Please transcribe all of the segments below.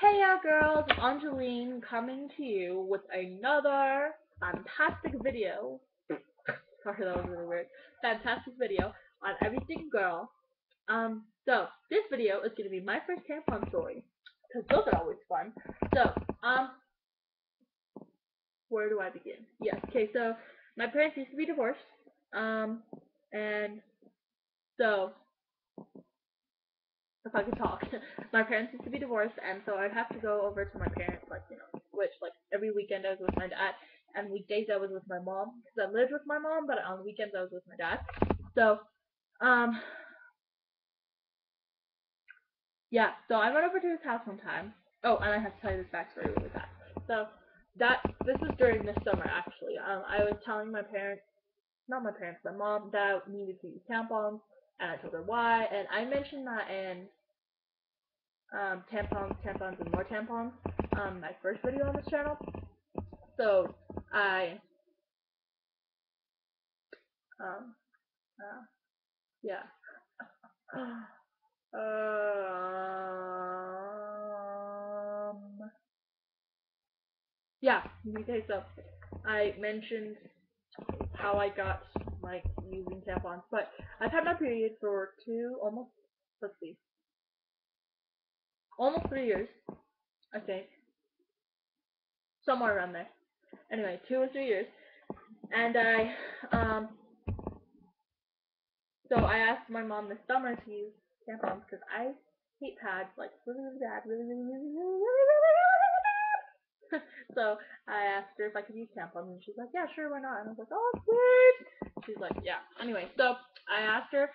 Hey ya girls, Angeline coming to you with another fantastic video. Sorry, that was really weird. Fantastic video on everything girl. So this video is gonna be my first tampon story, because those are always fun. So, where do I begin? Yes, okay, so my parents used to be divorced. And so if I could talk. My parents used to be divorced, and so I'd have to go over to my parents, which, every weekend I was with my dad, and weekdays I was with my mom, because I lived with my mom, but on the weekends I was with my dad. So, um, yeah, so I went over to his house one time. Oh, and I have to tell you this backstory really fast. So, this was during this summer, actually. I was telling my parents, not my parents, my mom, that I needed to use tampons, and I told her why, and I mentioned that in tampons, and more tampons, my first video on this channel. So I, um, yeah, yeah. Okay, so I mentioned how I got using tampons, but I've had my period for let's see, almost 3 years, I think, somewhere around there. Anyway, 2 or 3 years, and so I asked my mom this summer to use tampons because I hate pads like really, really bad, really, really, really, really, really, really, really, really bad. So I asked her if I could use tampons, and she's like, "Yeah, sure, why not?" And I was like, "Oh, sweet." She's like, "Yeah." Anyway, so I asked her,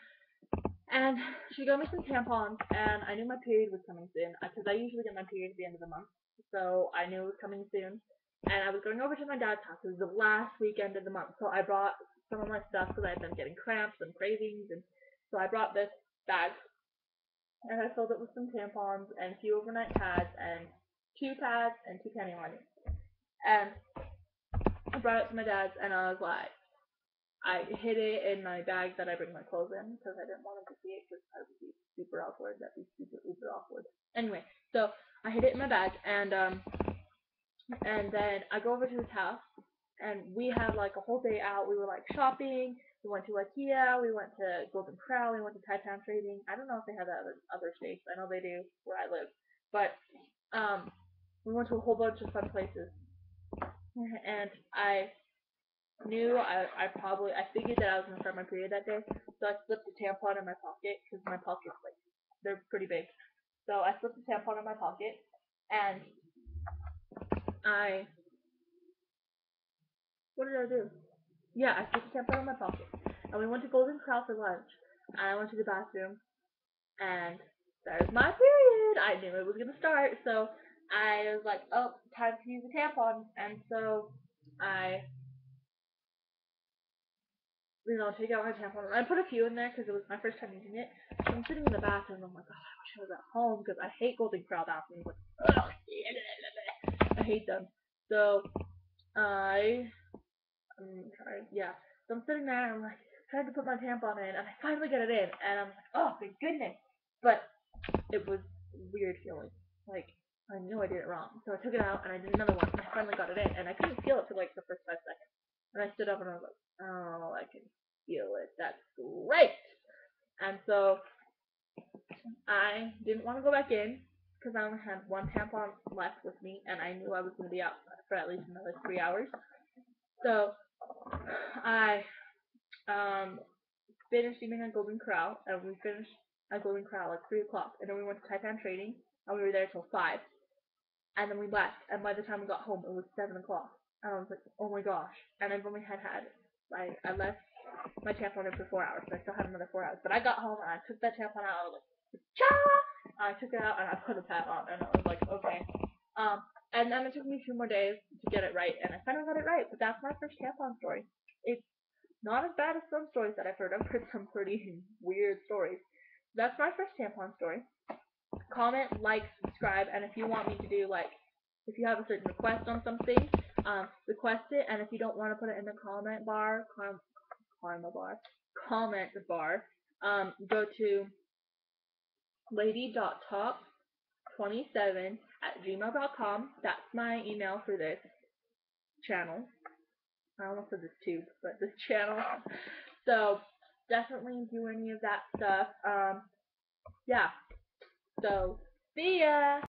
and she got me some tampons, and I knew my period was coming soon because I usually get my period at the end of the month, so I knew it was coming soon. And I was going over to my dad's house. It was the last weekend of the month, so I brought some of my stuff because I had been getting cramps and cravings, and so I brought this bag, and I filled it with some tampons and a few overnight pads and 2 pads and 2 panty liners. And I brought it to my dad's, and I was like, I hid it in my bag that I bring my clothes in because I didn't want him to see it because that would be super awkward. That'd be super uber awkward. Anyway, so I hid it in my bag, and then I go over to his house, and we had like a whole day out. We were like shopping. We went to IKEA. We went to Golden Corral. We went to Taipei Trading. I don't know if they have that other states. I know they do where I live, but we went to a whole bunch of fun places. And I figured that I was gonna start my period that day, so I slipped a tampon in my pocket because my pockets they're pretty big. So I slipped a tampon in my pocket, and I what did I do? Yeah, I slipped a tampon in my pocket, and we went to Golden Corral for lunch. And I went to the bathroom, and there's my period. I knew it was gonna start, so I was like, oh, time to use a tampon, and so I take out my tampon. I put a few in there because it was my first time using it. So I'm sitting in the bathroom. I'm like, oh, I wish I was at home because I hate Golden Corral bathrooms. I hate them. So I'm trying. Yeah. So I'm sitting there. And I'm like trying to put my tampon in, and I finally get it in, and I'm like, oh, thank goodness. But it was a weird feeling. Like I knew I did it wrong. So I took it out and I did another one, and I finally got it in, and I couldn't feel it for like the first 5 seconds. And I stood up and I was like, oh, I can feel it. That's great. And so I didn't want to go back in because I only had one tampon left with me, and I knew I was going to be out for at least another 3 hours. So I finished eating at Golden Corral, and we finished at Golden Corral like 3 o'clock, and then we went to Taipei Trading, and we were there till 5, and then we left, and by the time we got home, it was 7 o'clock, and I was like, oh my gosh, and I've only had I left my tampon in for 4 hours, so I still had another 4 hours. But I got home and I took that tampon out. I was like, cha! I took it out and I put a pad on, and I was like, okay. And then it took me 2 more days to get it right, and I finally got it right. But that's my first tampon story. It's not as bad as some stories that I've heard. I've heard some pretty weird stories. That's my first tampon story. Comment, like, subscribe, and if you want me to do if you have a certain request on something, request it. And if you don't want to put it in the comment bar, go to lady.top 27@gmail.com. That's my email for this channel. I almost said this tube, but this channel. So definitely do any of that stuff. Yeah. So see ya.